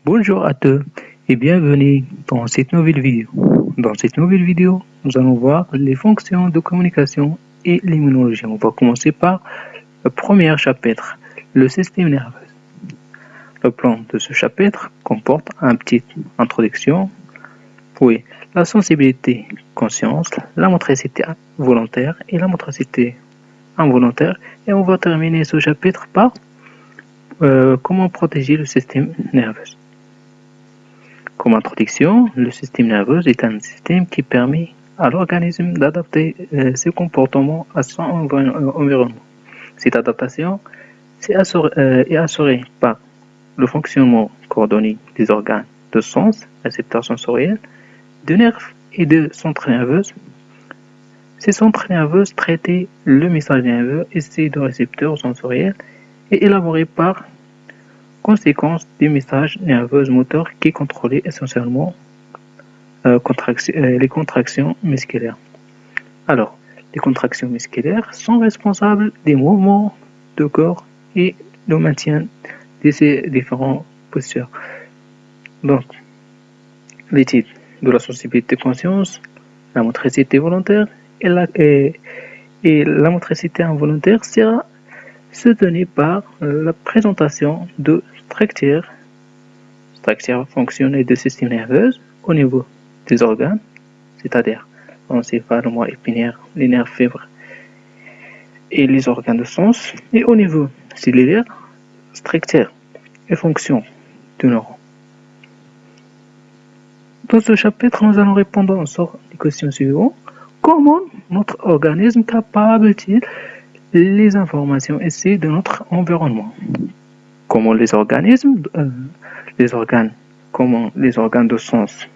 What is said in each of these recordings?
Bonjour à tous et bienvenue dans cette nouvelle vidéo. Dans cette nouvelle vidéo, nous allons voir les fonctions de communication et l'immunologie. On va commencer par le premier chapitre, le système nerveux. Le plan de ce chapitre comporte une petite introduction, puis la sensibilité conscience, la motricité volontaire et la motricité involontaire. Et on va terminer ce chapitre par comment protéger le système nerveux. Comme introduction, le système nerveux est un système qui permet à l'organisme d'adapter ses comportements à son environnement. Cette adaptation est assurée par le fonctionnement coordonné des organes de sens, récepteurs sensoriels, de nerfs et de centres nerveux. Ces centres nerveux traitent le message nerveux et ces deux récepteurs sensoriels et élaborés par conséquence des messages nerveux moteurs qui contrôlent essentiellement les contractions musculaires. Alors, les contractions musculaires sont responsables des mouvements de corps et le maintien de ces différentes postures. Donc, les types de la sensibilité de conscience, la motricité volontaire et la motricité involontaire sera soutenue par la présentation de structures fonctionnelles du système nerveux au niveau des organes, c'est-à-dire encéphalomoire épinière, les nerfs fibres et les organes de sens, et au niveau cellulaire, structure et fonction du neuron. Dans ce chapitre, nous allons répondre aux questions suivantes. Comment notre organisme capable-t-il les informations issues de notre environnement? Comment les organes de sens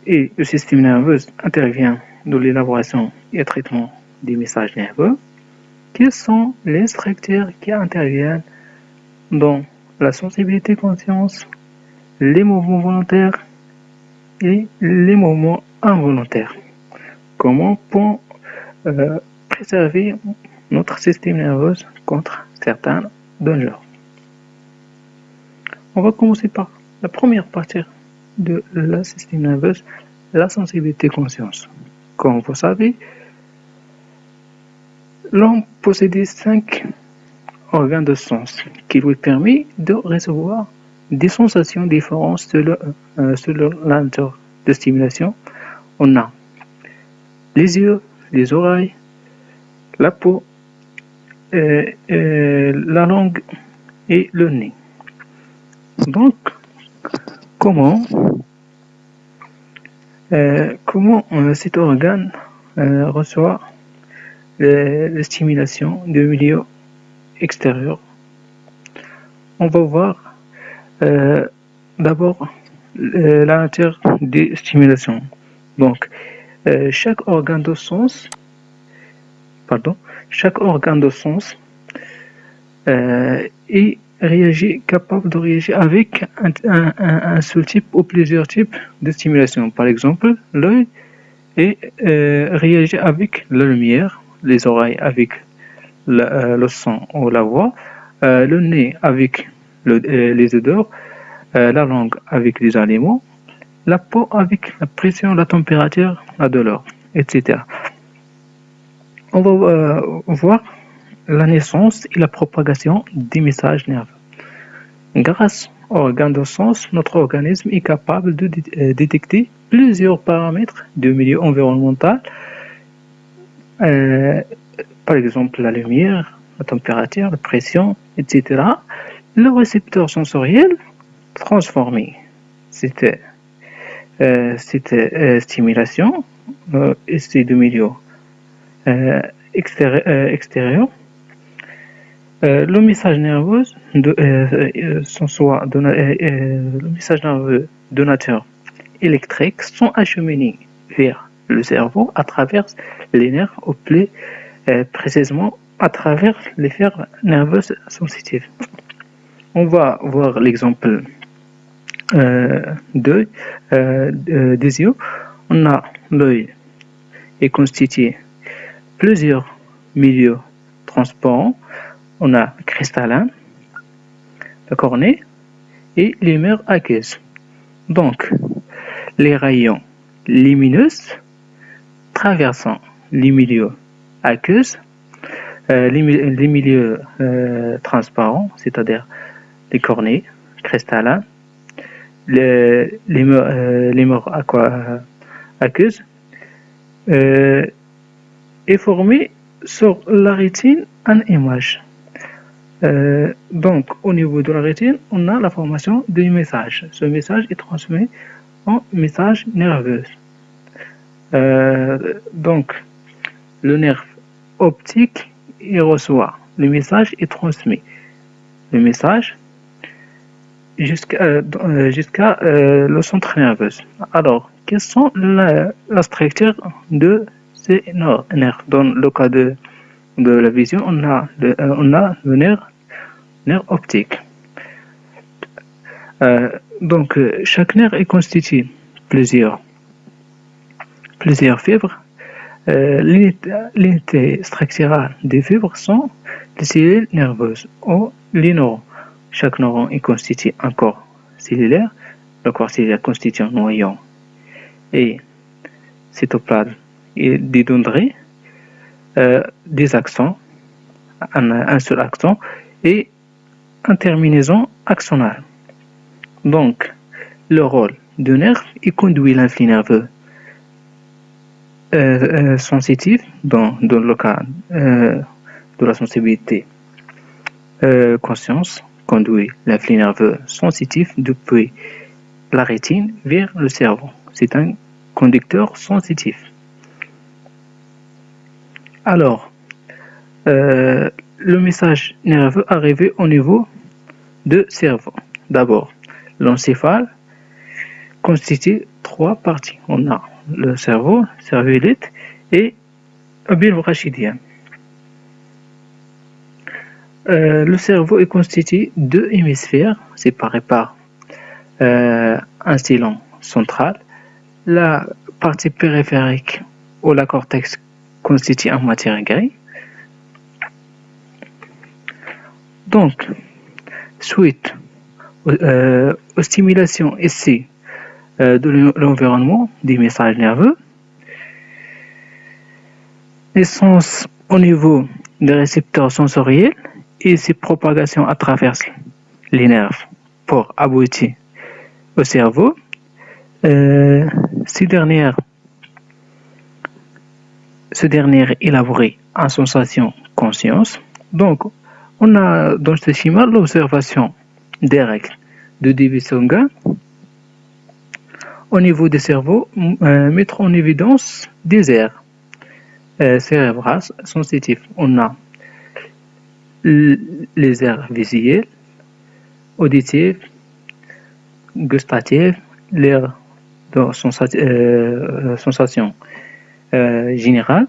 et le système nerveux intervient dans l'élaboration et le traitement des messages nerveux? Quelles sont les structures qui interviennent dans la sensibilité conscience, les mouvements volontaires et les mouvements involontaires? Comment peut préserver notre système nerveux contre certains dangers? On va commencer par la première partie de la système nerveux, la sensibilité conscience. Comme vous savez, l'homme possède 5 organes de sens qui lui permettent de recevoir des sensations différentes selon la nature de stimulation. On a les yeux, les oreilles, la peau, la langue et le nez. Donc, comment cet organe reçoit la stimulation du milieu extérieur? On va voir d'abord la nature des stimulations. Donc, chaque organe de sens est capable de réagir avec un seul type ou plusieurs types de stimulation. Par exemple, l'œil réagit avec la lumière, les oreilles avec le son ou la voix, le nez avec les odeurs, la langue avec les aliments, la peau avec la pression, la température, la douleur, etc. On va voir la naissance et la propagation des messages nerveux. Grâce aux organes de sens, notre organisme est capable de détecter plusieurs paramètres du milieu environnemental, par exemple la lumière, la température, la pression, etc. Le récepteur sensoriel transformé cette stimulation et c'est du milieu extérieur. Le message nerveux de nature électrique sont acheminés vers le cerveau à travers les nerfs ou plus précisément à travers les fers nerveux sensitifs. On va voir l'exemple des yeux. On a l'œil est constitué plusieurs milieux transparents. On a cristallin, la cornée et lumière aqueuse. Donc, les rayons lumineux traversant les milieux aqueux, les milieux transparents, c'est-à-dire les cornets cristallins, les murs aqueuses, est formé sur la rétine en image. Donc, au niveau de la rétine, on a la formation du message. Ce message est transmis en message nerveux. Donc, le nerf optique, il reçoit le message et transmet le message jusqu'à le centre nerveux. Alors, quelles sont la structure de ces nerfs? Dans le cas de la vision, on a le nerf optique. Donc, chaque nerf est constitué plusieurs fibres. L'unité structurale des fibres sont les cellules nerveuses ou les neurones. Chaque neurone est constitué un corps cellulaire. Le corps cellulaire constitue un noyau et cytoplasme et des dendrites, des axons, un seul axon et une terminaison axonale. Donc, le rôle du nerf est conduit l'influx nerveux sensitif dans le cas de la sensibilité conscience conduit l'influx nerveux sensitif depuis la rétine vers le cerveau. C'est un conducteur sensitif. Alors, le message nerveux arrivé au niveau du cerveau. D'abord, l'encéphale constitue 3 parties. On a le cerveau, cervellite et un bulbe rachidien. Le cerveau est constitué de 2 hémisphères séparés par un sillon central. La partie périphérique ou la cortex constitue en matière grise. Donc, suite aux stimulations ici de l'environnement des messages nerveux, naissance au niveau des récepteurs sensoriels et ses propagations à travers les nerfs pour aboutir au cerveau. Ce dernier élaboré en sensation conscience. Donc, on a dans ce schéma l'observation des règles de division gain au niveau des cerveaux, mettre en évidence des aires cérébrales sensitifs. On a les aires visuelles, auditives, gustatives, l'aire de sensation générale.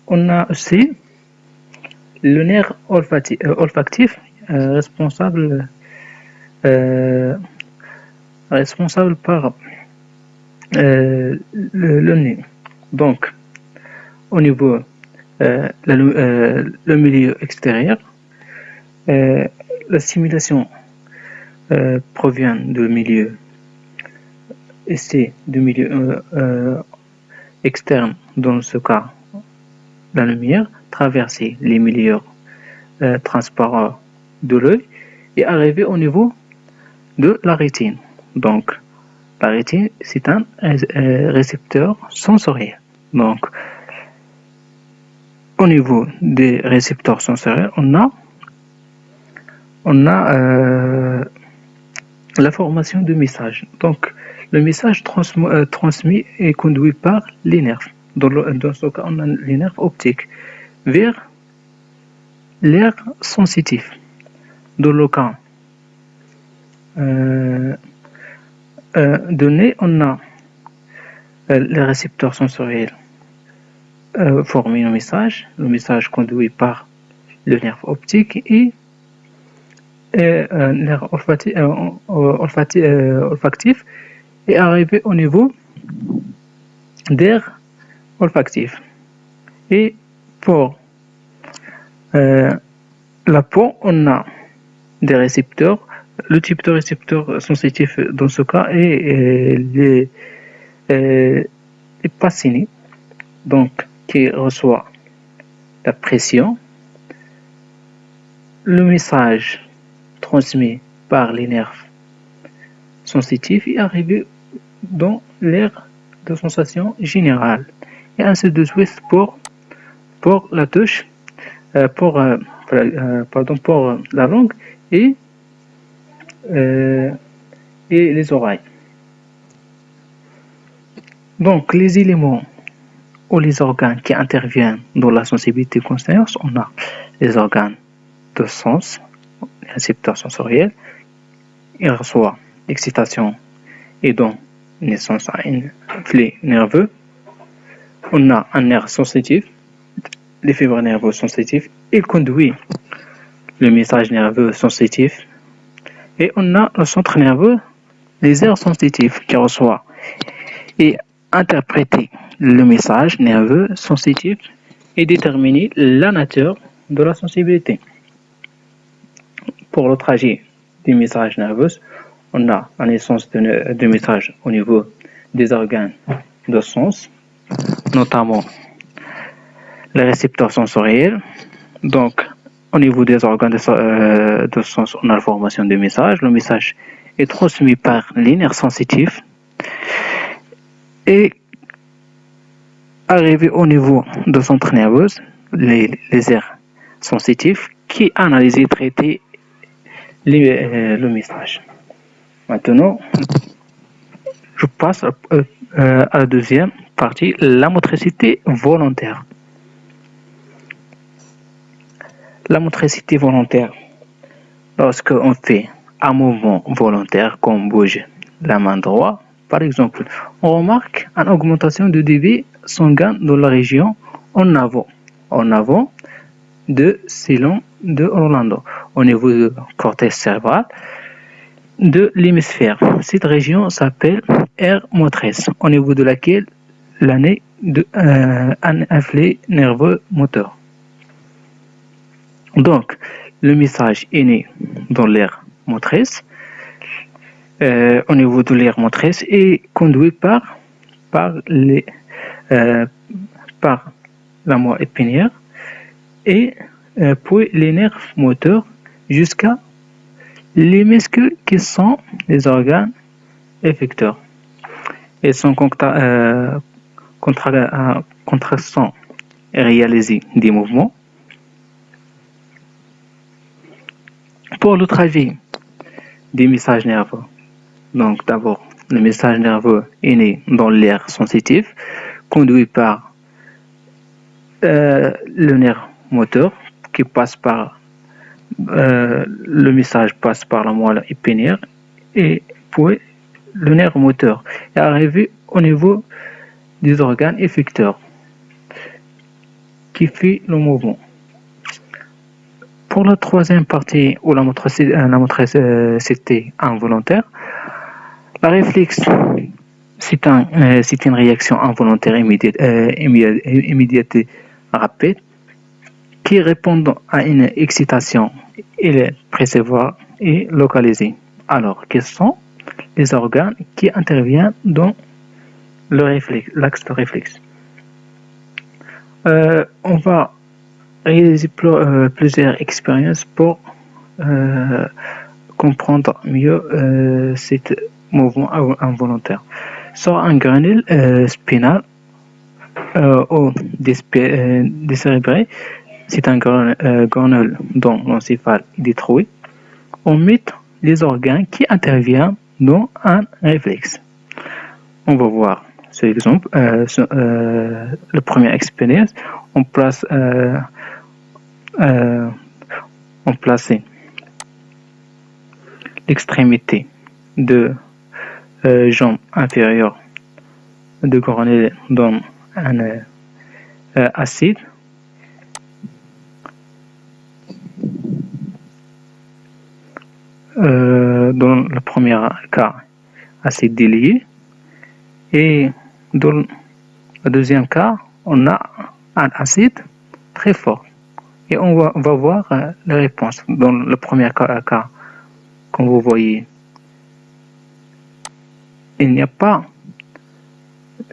On a aussi le nerf olfactif responsable par le nez. Donc, au niveau le milieu extérieur, la stimulation provient du milieu externe, dans ce cas la lumière, traverser les milieux transparents de l'œil et arriver au niveau de la rétine. Donc, la rétine, c'est un récepteur sensoriel. Donc, au niveau des récepteurs sensoriels, on a la formation du message. Donc, le message transmis est conduit par les nerfs. Dans ce cas, on a les nerfs optiques vers l'air sensitif. Dans le cas donné, on a les récepteurs sensoriels forment un message. Le message conduit par le nerf optique et un nerf olfactif est arrivé au niveau d'air olfactif. Et pour la peau, on a des récepteurs Le type de récepteur sensitif dans ce cas est les Pacini, donc qui reçoit la pression, le message transmis par les nerfs sensitifs est arrivé dans l'aire de sensation générale, et ainsi de suite pour la touche, pour la langue et les oreilles. Donc les éléments ou les organes qui interviennent dans la sensibilité conscience, on a les organes de sens, les récepteurs sensoriels, ils reçoivent l'excitation et donnent naissance à un flux nerveux. On a un nerf sensitif, les fibres nerveuses sensitives, il conduit le message nerveux sensitif, et on a le centre nerveux, les aires sensitives qui reçoit et interpréter le message nerveux sensitif et déterminer la nature de la sensibilité. Pour le trajet des messages nerveux, on a la naissance de messages au niveau des organes de sens, notamment les récepteurs sensoriels. Donc, au niveau des organes de sens, on a la formation des messages. Le message est transmis par les nerfs sensitifs et arrivé au niveau de centre nerveux, les aires sensitives qui analysent et traitent le message. Maintenant, je passe à la deuxième partie, la motricité volontaire. La motricité volontaire, lorsque on fait un mouvement volontaire, comme bouge la main droite, par exemple, on remarque une augmentation de débit sanguin dans la région en avant de Cylon de Orlando, au niveau du cortex cérébral de l'hémisphère. Cette région s'appelle aire motrice, au niveau de laquelle l'année un flux nerveux moteur. Donc, le message est né dans l'aire motrice, au niveau de l'aire motrice, et conduit par la moelle épinière et puis les nerfs moteurs jusqu'à les muscles qui sont les organes effecteurs. Et sont contraction et réaliser des mouvements. Pour le trajet des messages nerveux, donc d'abord, le message nerveux est né dans l'aire sensitive, conduit par le nerf moteur qui passe par le message passe par la moelle épinière et puis le nerf moteur est arrivé au niveau des organes effecteurs qui fait le mouvement. Pour la troisième partie, ou la motricité involontaire, la réflexe, c'est une réaction involontaire immédiate et rapide qui répond à une excitation et présavoir et localisée. Alors, quels sont les organes qui interviennent dans l'axe de réflexe? On va réaliser plusieurs expériences pour comprendre mieux cet mouvement involontaire. Soit un granule spinal ou décérébré, c'est un granule dont l'encéphale est détruit. On met les organes qui interviennent dans un réflexe. On va voir ce exemple. La première expérience, on place l'extrémité de jambe inférieure de granule dans un acide. Dans le premier cas, acide délié, et dans le deuxième cas, on a un acide très fort. Et on va voir la réponse. Dans le premier cas, comme vous voyez, il n'y a pas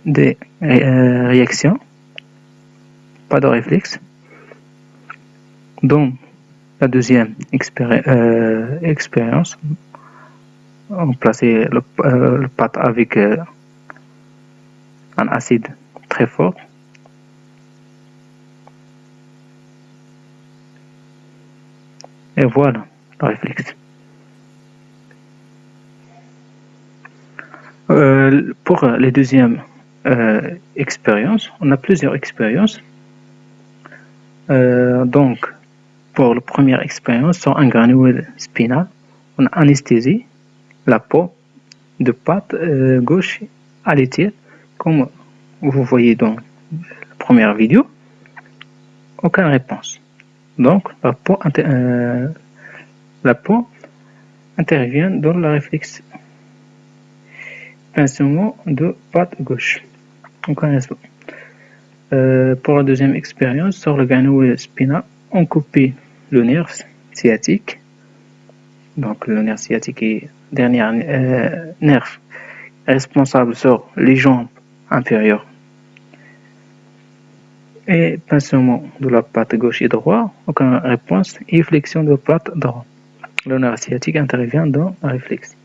de réaction, pas de réflexe. Dans la deuxième expérience, on plaçait le pâte avec un acide très fort. Et voilà le réflexe. Pour les deuxièmes expériences, on a plusieurs expériences. Donc, pour la première expérience, sur un granule spinal, on a anesthésié la peau de pâte gauche à l'étire, comme vous voyez dans la première vidéo. Aucune réponse. Donc, la peau intervient dans le réflexe pincement de pâte gauche. Aucun résultat. Pour la deuxième expérience, sur le granule spinal, on coupait le nerf sciatique. Donc, le nerf sciatique est le dernier nerf responsable sur les jambes inférieures. Et pincement de la patte gauche et droite, aucune réponse, et flexion de la patte droite. Le nerf sciatique intervient dans le réflexe.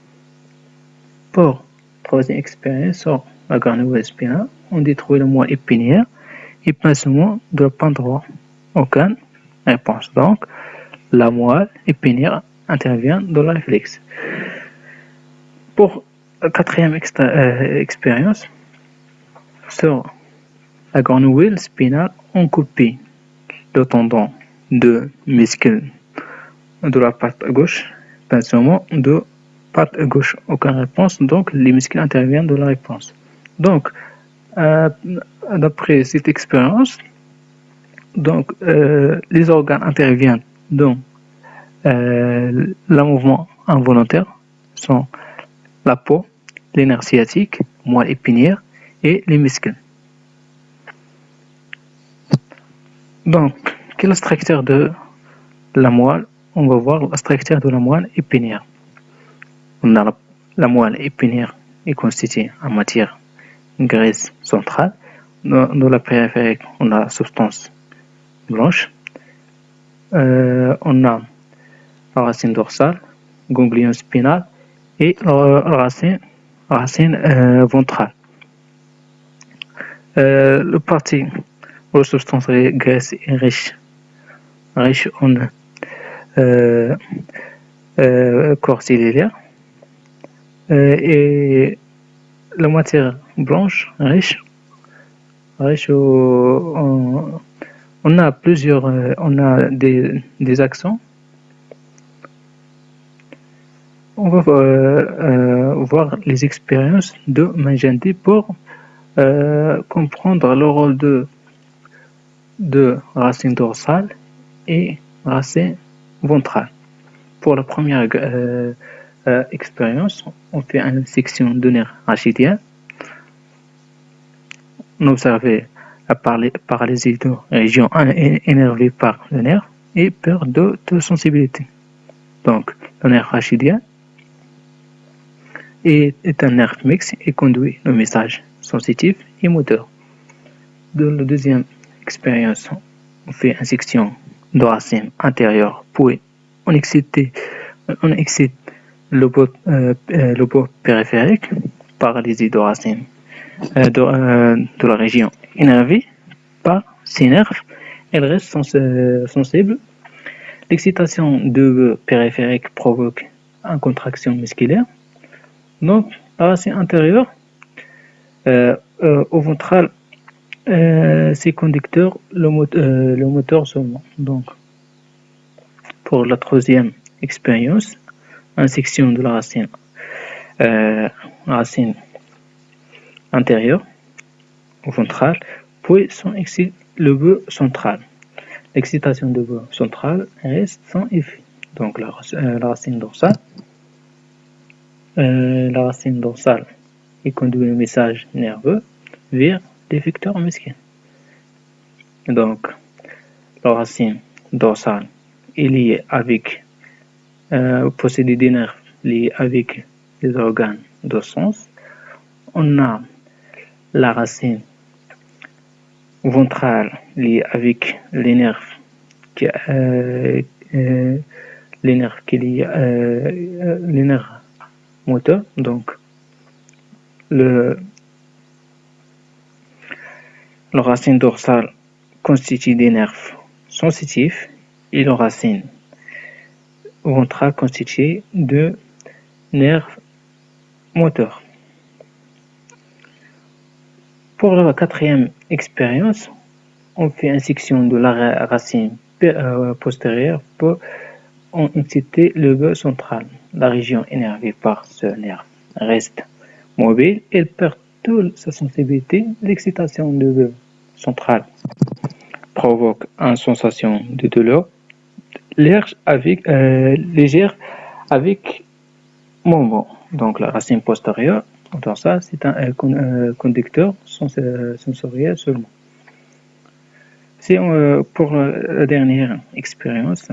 Pour la troisième expérience, sur la granule spinale, on détruit le moelle épinière et pincement de la patte droite. Aucune réponse. Donc, la moelle épinière intervient dans le réflexe. Pour la quatrième expérience, sur la granule spinale, on coupait le tendon de muscle de la patte gauche, pincement de patte gauche. Aucune réponse, donc les muscles interviennent dans la réponse. Donc, d'après cette expérience, donc, les organes interviennent dans le mouvement involontaire, sont la peau, les nerfs sciatiques, moelle épinière et les muscles. Donc, quelle est la structure de la moelle? On va voir la structure de la moelle épinière. On a la moelle épinière est constituée en matière graisse centrale. Dans la périphérique, on a la substance blanche. On a la racine dorsale, ganglion spinal et la racine ventrale. Le partie où la substance graisse est riche en corps cellulaire et la matière blanche riche on a plusieurs on a des accents. On va voir les expériences de Magendie pour comprendre le rôle de racine dorsale et racine ventrale. Pour la première expérience, on fait une section de nerf rachidien. On observe la paralysie de région énervée par le nerf et perte de sensibilité. Donc, le nerf rachidien est un nerf mixte et conduit le message sensitif et moteur. Dans la deuxième expérience, on fait une section de racine antérieure, puis on excite le lobe périphérique, paralysie de racine de la région énervée par ces nerfs. Elle reste sensible. L'excitation du périphérique provoque une contraction musculaire. Donc, la racine antérieure au ventral, c'est conducteur, le moteur seulement. Donc, pour la troisième expérience, une section de la racine antérieure au ventral, puis son lobe central. L'excitation du lobe central reste sans effet. Donc, la racine dorsale. La racine dorsale conduit le message nerveux vers l'effecteur musculaire. Donc, la racine dorsale est liée avec possède des nerfs liée avec les organes de sens. On a la racine ventrale liée avec les nerfs les nerfs moteurs. Donc le racine dorsale constitue des nerfs sensitifs et le racine ventrale constituée de nerfs moteurs. Pour la quatrième expérience, on fait une section de la racine postérieure pour exciter le lobe central. La région énervée par ce nerf reste mobile et perd toute sa sensibilité. L'excitation du lobe central provoque une sensation de douleur légère avec mouvement. Donc la racine postérieure dorsale, c'est un conducteur sensoriel seulement. Pour la dernière expérience,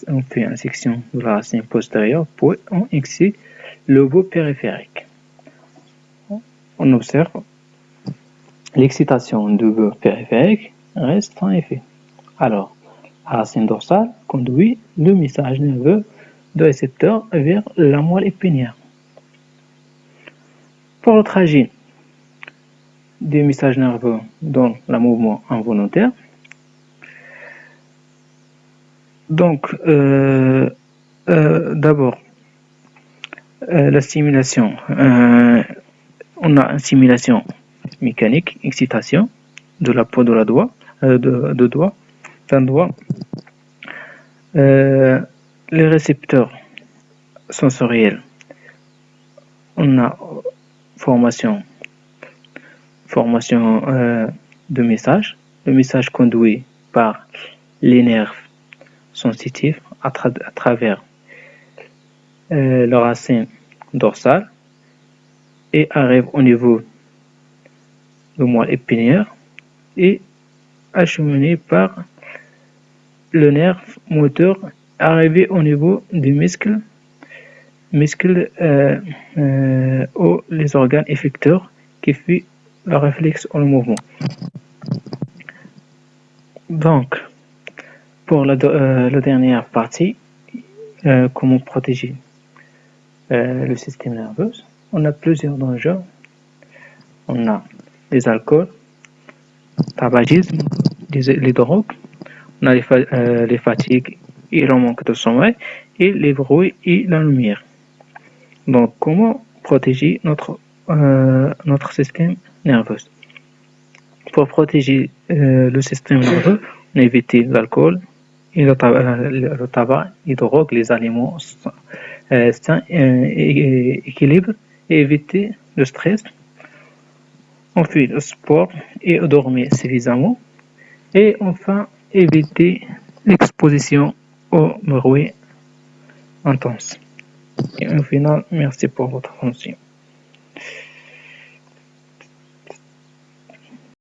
on fait une section de la racine postérieure pour exciter le lobe périphérique. On observe l'excitation du lobe périphérique reste sans effet. Alors, la racine dorsale conduit le message nerveux du récepteur vers la moelle épinière. Pour le trajet des messages nerveux dans le mouvement involontaire, donc d'abord la stimulation, on a une stimulation mécanique, excitation de la peau de la doigt, d'un doigt. Les récepteurs sensoriels, on a formation de message. Le message conduit par les nerfs sensitifs à travers la racine dorsale et arrive au niveau de moelle épinière et acheminé par le nerf moteur arrivé au niveau du muscle ou les organes effecteurs qui fait le réflexe ou le mouvement. Donc, pour la dernière partie, comment protéger le système nerveux, on a plusieurs dangers. On a les alcools, tabagisme, les drogues, on a les fatigues et le manque de sommeil, et les bruits et la lumière. Donc, comment protéger notre système nerveux? Pour protéger le système nerveux, on évite l'alcool, et le tabac, les drogues, les aliments sains et équilibre, et éviter le stress. On fait le sport et dormir suffisamment. Et enfin, éviter l'exposition aux bruits intenses. Et au final, merci pour votre attention.